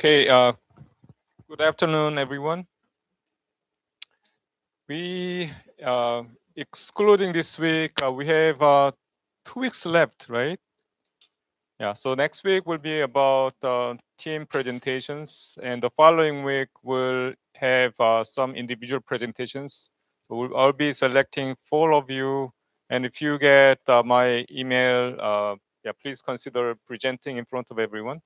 Okay, good afternoon, everyone. We, excluding this week, we have 2 weeks left, right? Yeah, so next week will be about team presentations, and the following week will have some individual presentations. So I'll be selecting 4 of you, and if you get my email, yeah, please consider presenting in front of everyone.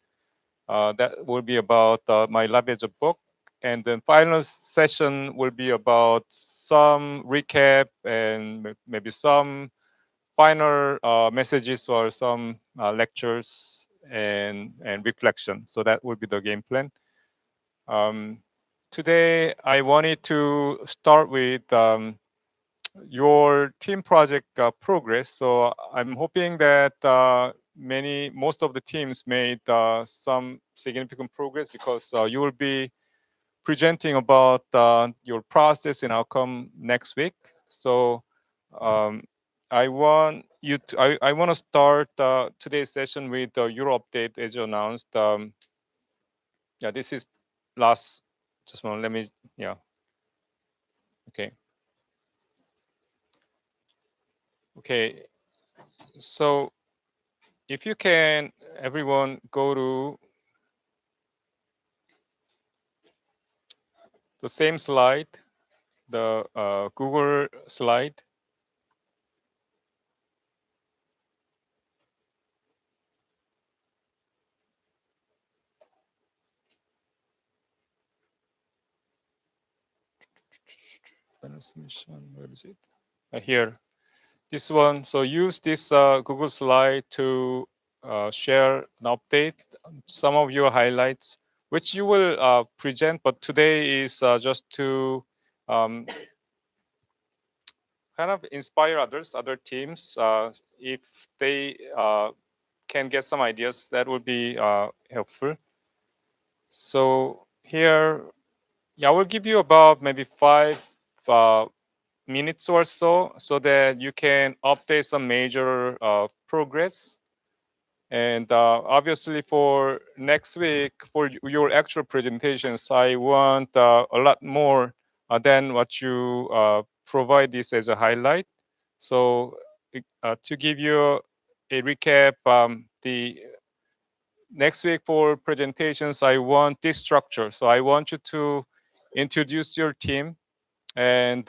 That will be about my language book. And then final session will be about some recap and maybe some final messages or some lectures and reflection. So that will be the game plan. Um, Today, I wanted to start with your team project progress. So I'm hoping that most of the teams made some significant progress because you will be presenting about your process and outcome next week. So um, I want to start today's session with your update as you announced. Yeah, this is last. Just one. Let me. Yeah. Okay. Okay. So if you can, everyone go to the same slide, the Google slide. Where is it? Here, this one. So use this Google slide to share an update, some of your highlights, which you will present. But today is just to um, kind of inspire other teams. If they can get some ideas, that would be helpful. So here, yeah, I will give you about maybe 5 minutes or so that you can update some major progress. And obviously for next week, for your actual presentations, I want a lot more than what you provide this as a highlight. So to give you a recap, the next week for presentations, I want this structure. So I want you to introduce your team, and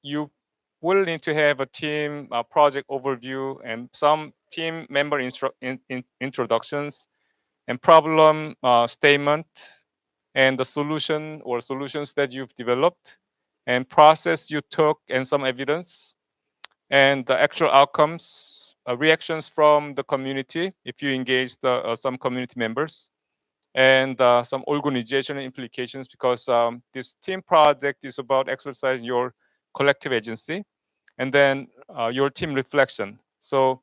you will need to have a team project overview and some team member introductions and problem statement and the solution or solutions that you've developed and process you took and some evidence and the actual outcomes, reactions from the community if you engage some community members, and some organizational implications because this team project is about exercising your collective agency, and then your team reflection. So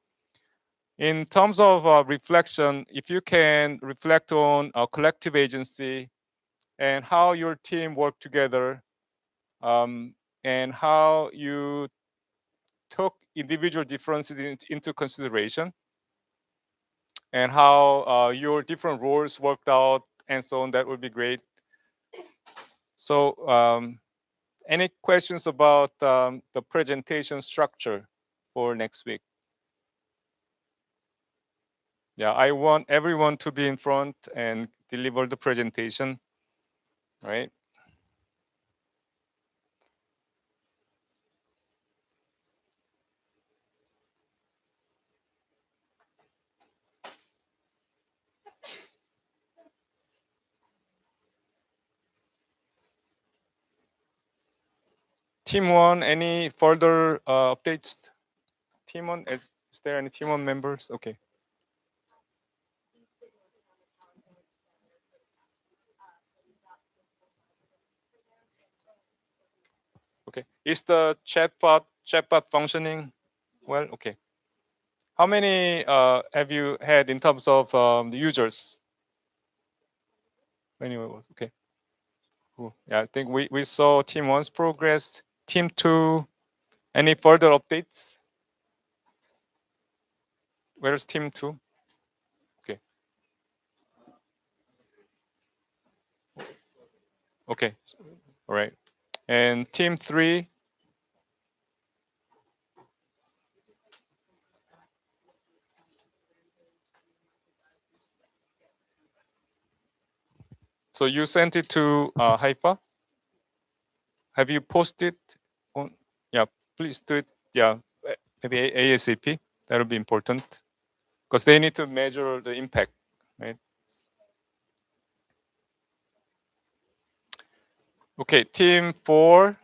in terms of reflection, if you can reflect on collective agency and how your team worked together, and how you took individual differences into consideration, and how your different roles worked out, and so on, that would be great. So, any questions about the presentation structure for next week? Yeah, I want everyone to be in front and deliver the presentation, right? Team one, any further updates? Team one, is there any team one members? Okay. Okay. Is the chatbot functioning well? Okay. How many have you had in terms of the users? Anyway, okay. Cool. Yeah, I think we saw team one's progress. Team two, any further updates? Where's team two? Okay. Okay. All right. And team 3. So you sent it to Haifa. Have you posted on? Yeah, please do it. Yeah, maybe ASAP. That'll be important because they need to measure the impact, right? Okay, team 4.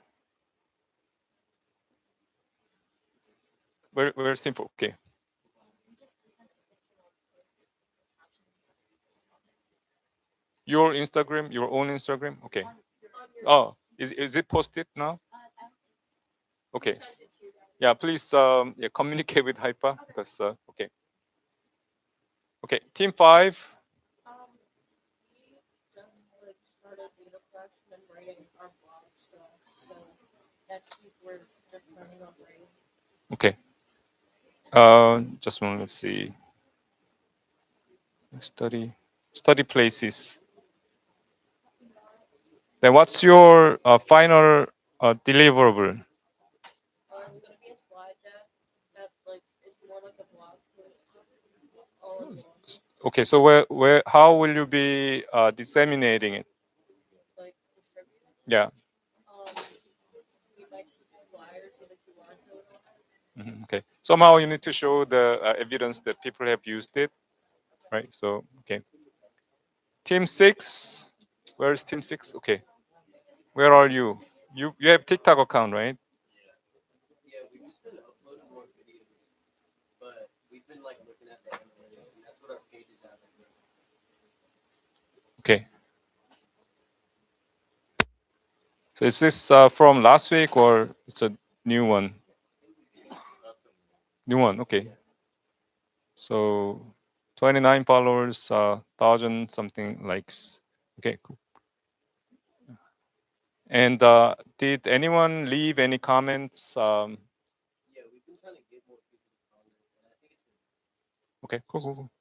Where's team 4? Okay. Your Instagram, your own Instagram. Okay. Oh, is it posted now? Okay. Yeah, please yeah, communicate with Haifa because okay. Okay, team 5. Okay. Just one. Let's see. Study places. Then what's your final deliverable? Okay, so how will you be disseminating it? Yeah. Okay. Somehow you need to show the evidence that people have used it, right? So okay. Team 6. Where's team 6? Okay. Where are you? You have TikTok account, right? Okay. So is this from last week or it's a new one? New one. Okay. So 29 followers, 1,000 something likes. Okay, cool. And did anyone leave any comments? Okay, cool, cool,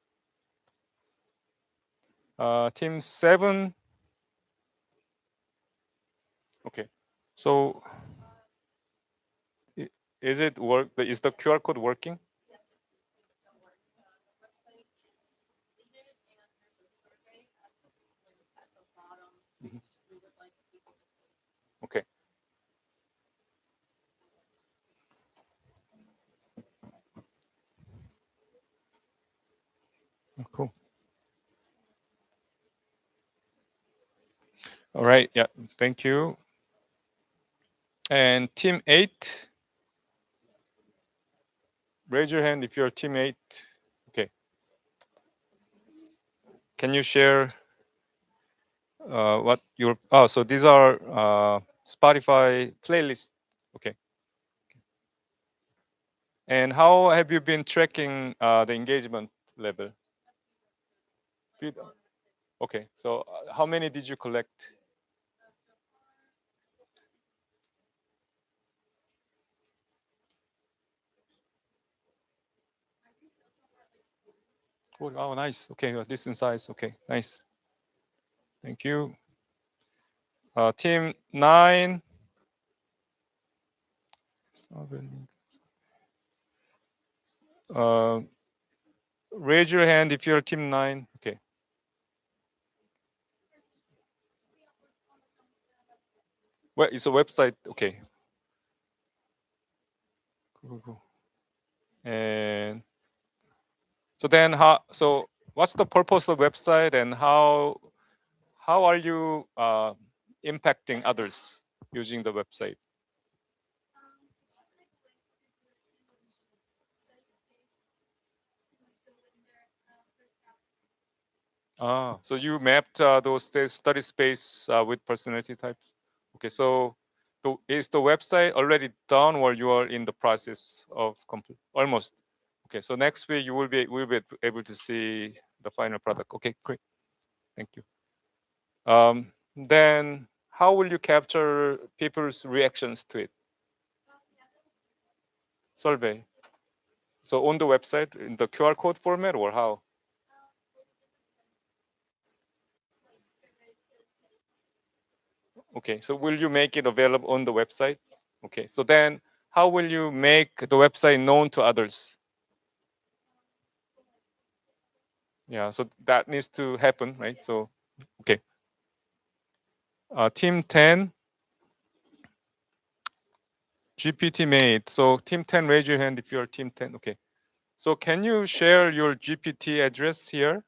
cool. Team 7. Okay. So is it work? Is the QR code working? Mhm. Okay. Cool. All right. Yeah. Thank you. And team 8. Raise your hand if you're team 8. Okay. Can you share what your? Oh, so these are Spotify playlists. Okay. And how have you been tracking the engagement level? Okay. So how many did you collect? Oh, nice. Okay, decent size. Okay, nice. Thank you. Team 9. Uh, raise your hand if you're team 9. Okay. Well, it's a website. Okay. Cool, cool. And so then how? So what's the purpose of website and how are you impacting others using the website? So you mapped those study space with personality types. Okay, so is the website already done, or you are in the process of complete? Almost. Okay, so next week you will be able to see the final product. Okay, great. Thank you. Then how will you capture people's reactions to it? Survey. So on the website in the QR code format or how? Okay, so will you make it available on the website? Okay, so then how will you make the website known to others? Yeah, so that needs to happen, right? So, okay. Team 10, GPT made. So team 10, raise your hand if you're team 10. Okay. So can you share your GPT address here?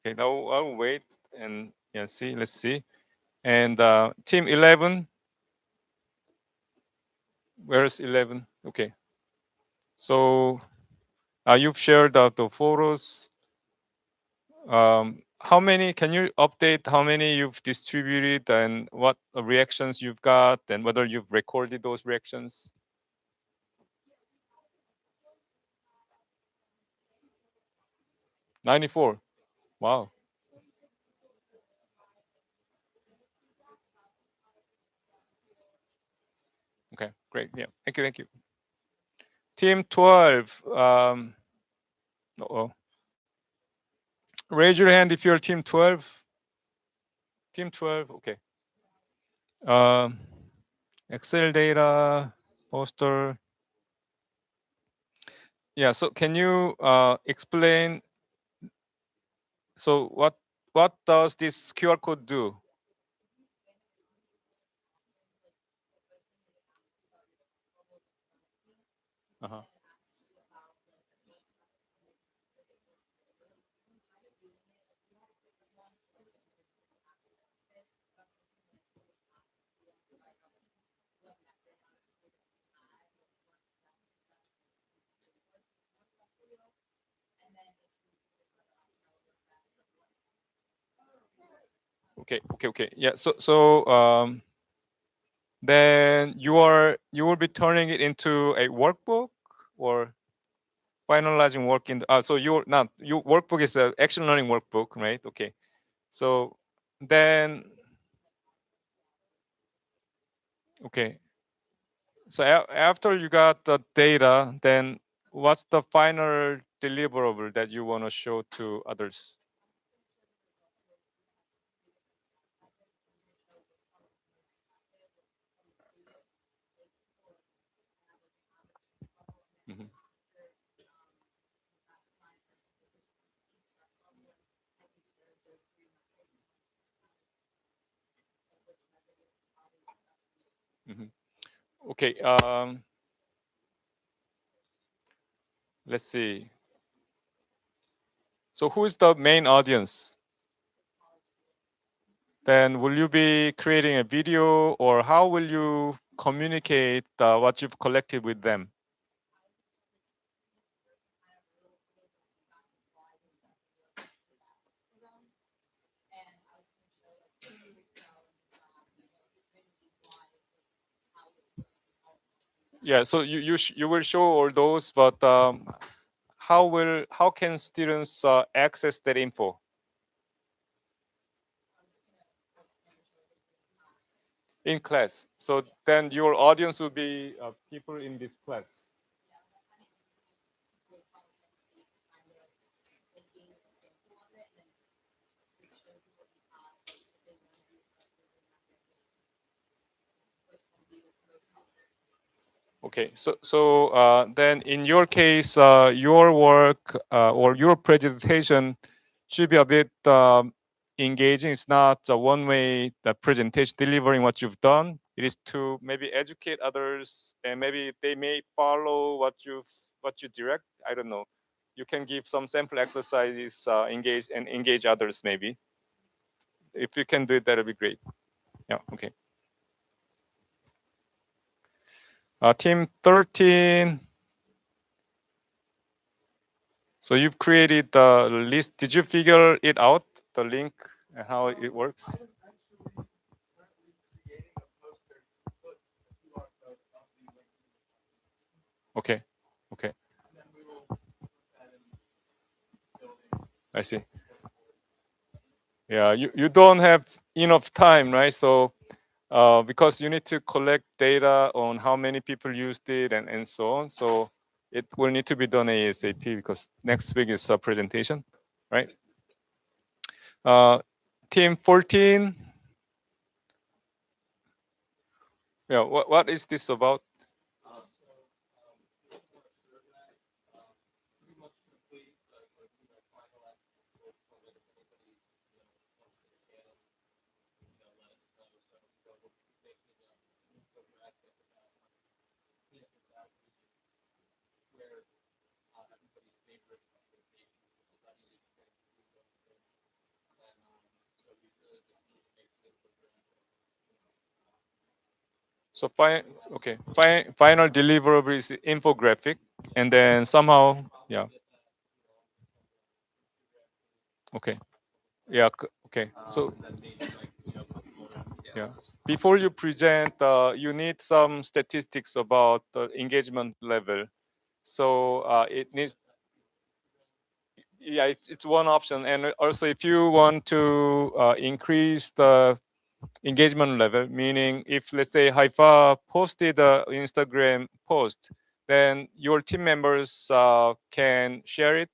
Okay, now I'll wait and yeah, see, let's see. And team 11, where's 11? Okay. So you've shared the photos. How many, can you update how many you've distributed and what reactions you've got and whether you've recorded those reactions? 94. Wow. Okay, great. Yeah. Thank you. Thank you. Team 12. Uh-oh. Raise your hand if you're team 12. Team 12. Okay. Um, Excel data, poster. Yeah. So can you explain? So what does this QR code do? Uh-huh. Okay. Okay. Okay. Yeah. So then you will be turning it into a workbook or finalizing work in. So you're not your workbook is an action learning workbook, right? Okay. So then okay. So after you got the data, then what's the final deliverable that you want to show to others? Mhm, mhm. Okay. Let's see. So who is the main audience? Then will you be creating a video or how will you communicate what you've collected with them? Yeah, so you will show all those, but how can students access that info in class? So then your audience will be people in this class. Okay, so then in your case, your work or your presentation should be a bit engaging. It's not a one-way presentation delivering what you've done. It is to maybe educate others, and maybe they may follow what you direct. I don't know. You can give some sample exercises, engage others. Maybe if you can do it, that'll be great. Yeah. Okay. Team 13. So you've created the list. Did you figure it out, the link and how it works? Okay. Okay. I see. Yeah, you don't have enough time, right? So because you need to collect data on how many people used it and so on. So it will need to be done ASAP because next week is a presentation, right? Uh, team 14. Yeah, what is this about? So final deliverable is infographic, and then somehow, yeah, okay, yeah, okay. So yeah, before you present, you need some statistics about the engagement level. So it needs, yeah, it's one option, and also if you want to increase the engagement level, meaning if let's say Haifa posted a Instagram post, then your team members can share it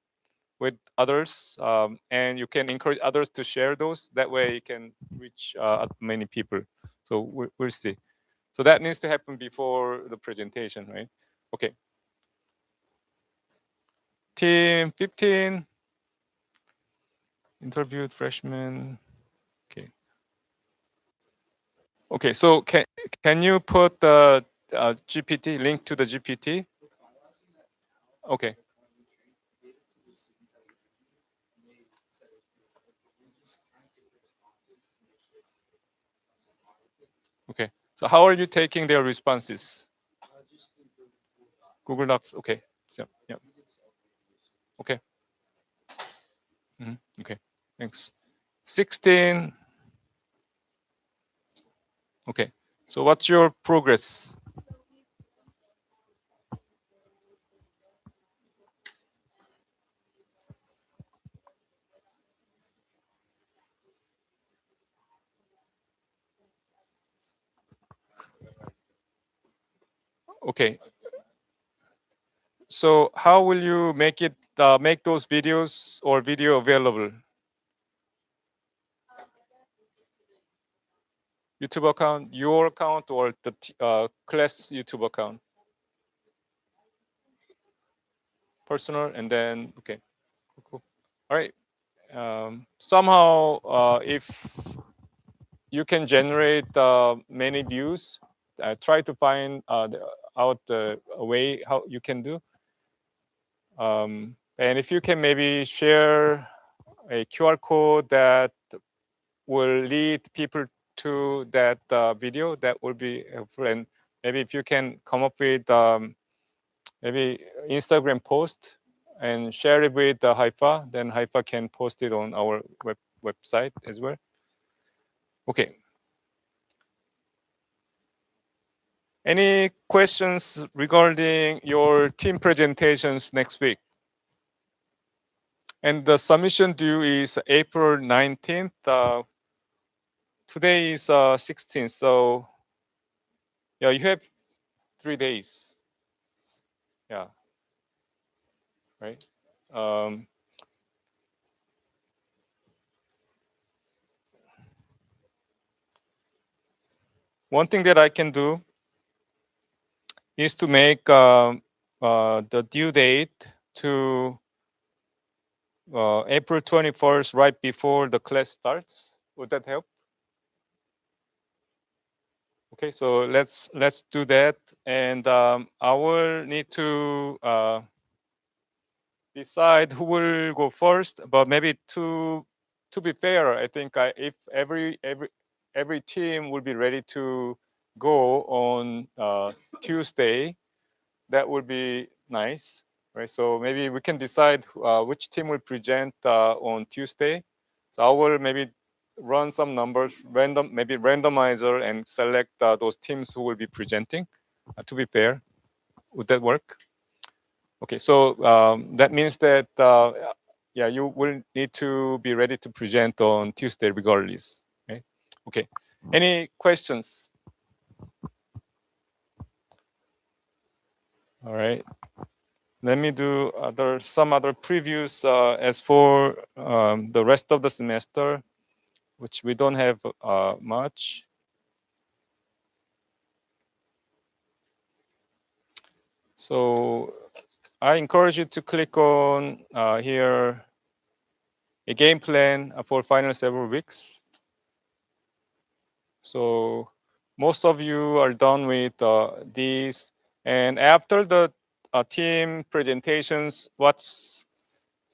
with others, and you can encourage others to share those. That way you can reach many people. So we'll see. So that needs to happen before the presentation, right? Okay. Team 15, interviewed freshman. Okay. Okay, so can you put the GPT link to the GPT? Okay. Okay. So how are you taking their responses? Google Docs. Okay. So yeah. Okay. Okay. Thanks. 16. Okay. So what's your progress? Okay. So how will you make those videos or video available? YouTube account, your account, or the class YouTube account? Personal, and then okay. Cool. All right. Somehow, if you can generate many views, try to find out a way how you can do. And if you can maybe share a QR code that will lead people to that video, that will be helpful. And maybe if you can come up with maybe Instagram post and share it with Haifa, then Haifa can post it on our website as well. Okay. Any questions regarding your team presentations next week? And the submission due is April 19th. Today is 16th. So yeah, you have 3 days. Yeah. Right. Um, one thing that I can do is to make the due date to April 21st, right before the class starts. Would that help? Okay, so let's do that, and I will need to decide who will go first. But maybe to be fair, I think if every team will be ready to go on Tuesday, that would be nice, right? So maybe we can decide which team will present on Tuesday. So I will maybe run some numbers, maybe randomizer, and select those teams who will be presenting. To be fair, would that work? Okay, so that means that yeah, you will need to be ready to present on Tuesday regardless. Okay. Okay. Any questions? All right. Let me do some other previews as for the rest of the semester. which we don't have much. So I encourage you to click on here a game plan for final several weeks. So most of you are done with these, and after the team presentations, what's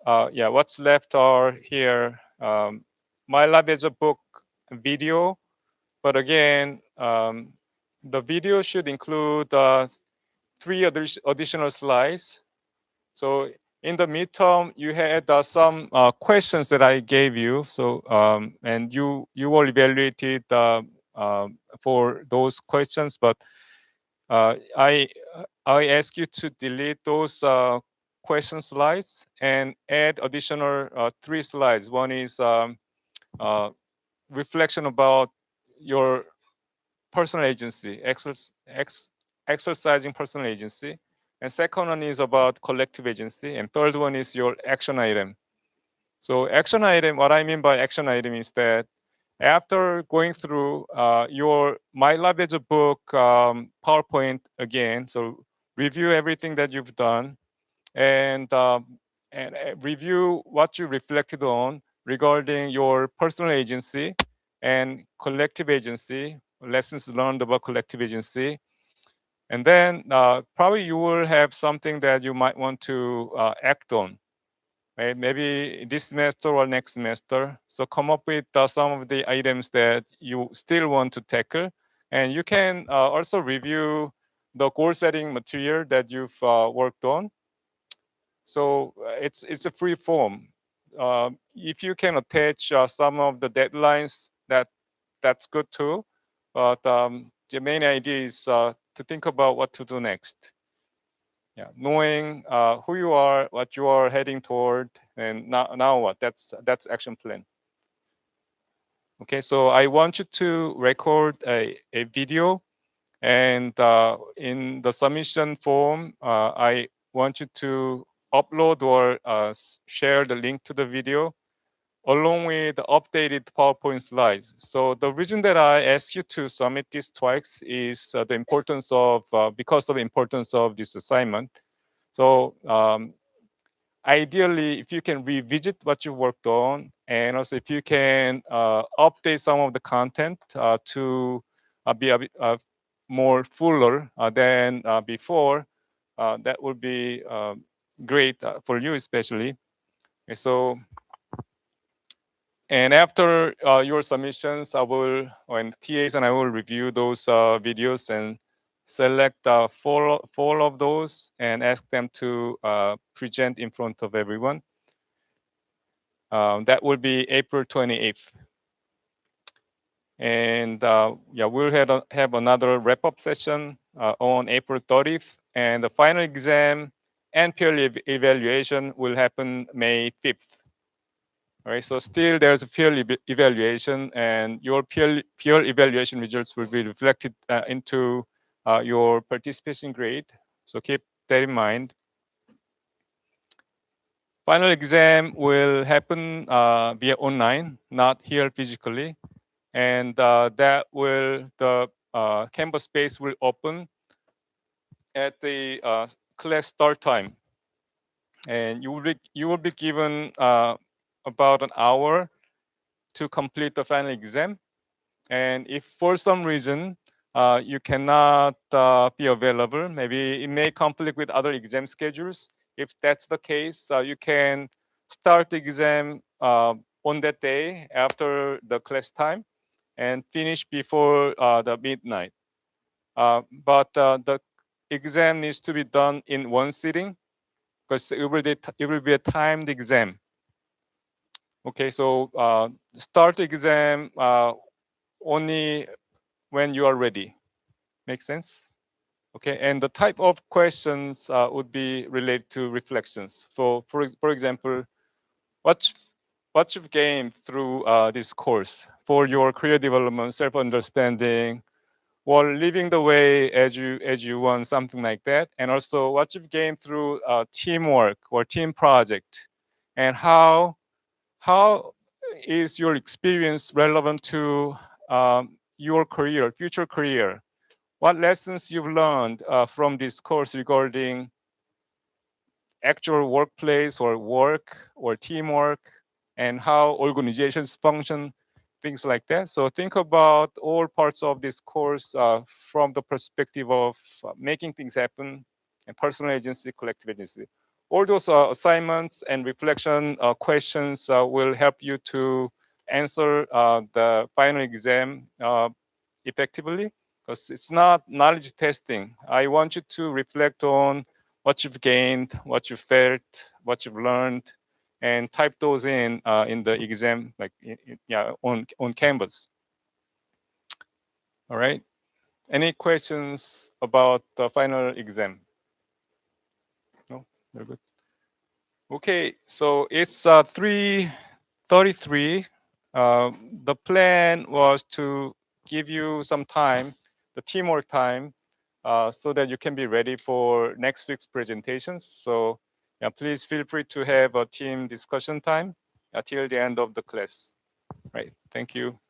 left are here. My lab is a book video, but again, the video should include 3 additional slides. So in the midterm, you had some questions that I gave you. So and you were evaluated for those questions, but I ask you to delete those question slides and add additional 3 slides. One is reflection about your personal agency, exercising personal agency. And second one is about collective agency. And third one is your action item. So action item, what I mean by action item is that after going through your My Lab as a book PowerPoint again, so review everything that you've done and review what you reflected on regarding your personal agency and collective agency, lessons learned about collective agency. And then probably you will have something that you might want to act on, right? Maybe this semester or next semester. So come up with some of the items that you still want to tackle. And you can also review the goal setting material that you've worked on. So it's a free form. If you can attach some of the deadlines, that's good too. But the main idea is to think about what to do next. Yeah, knowing who you are, what you are heading toward, and now what? That's action plan. Okay, so I want you to record a video, and in the submission form, I want you to upload or share the link to the video along with the updated PowerPoint slides. So the reason that I ask you to submit this twice is the importance of because of the importance of this assignment. So ideally, if you can revisit what you worked on, and also if you can update some of the content to be a bit more fuller than before, that would be great for you especially. Okay, so, and after your submissions, I will, and TAs and I will review those videos and select four of those and ask them to present in front of everyone. That will be April 28th. And yeah, we'll have another wrap-up session on April 30th. And the final exam and peer evaluation will happen May 5th. All right, so still there's a peer evaluation, and your peer evaluation results will be reflected into your participation grade. So keep that in mind. Final exam will happen via online, not here physically, and that will the Canvas space will open at the class start time, and you will be given about an hour to complete the final exam. And if for some reason you cannot be available, maybe it may conflict with other exam schedules. If that's the case, you can start the exam on that day after the class time and finish before the midnight. But the exam needs to be done in one sitting because it will be a timed exam. Okay, so start the exam only when you are ready. Make sense? Okay, and the type of questions would be related to reflections. For example, what you've gained through this course for your career development, self-understanding, or living the way as you want, something like that, and also what you've gained through teamwork or team project, and how is your experience relevant to your career, future career? What lessons you've learned from this course regarding actual workplace or work or teamwork and how organizations function, things like that. So think about all parts of this course from the perspective of making things happen and personal agency, collective agency. All those assignments and reflection questions will help you to answer the final exam effectively, because it's not knowledge testing. I want you to reflect on what you've gained, what you felt, what you've learned, and type those in the exam, like yeah, on Canvas. All right. Any questions about the final exam? No, very good. Okay, so it's 3:33. The plan was to give you some time, the teamwork time, so that you can be ready for next week's presentations. So yeah, please feel free to have a team discussion time till the end of the class. Right. Thank you.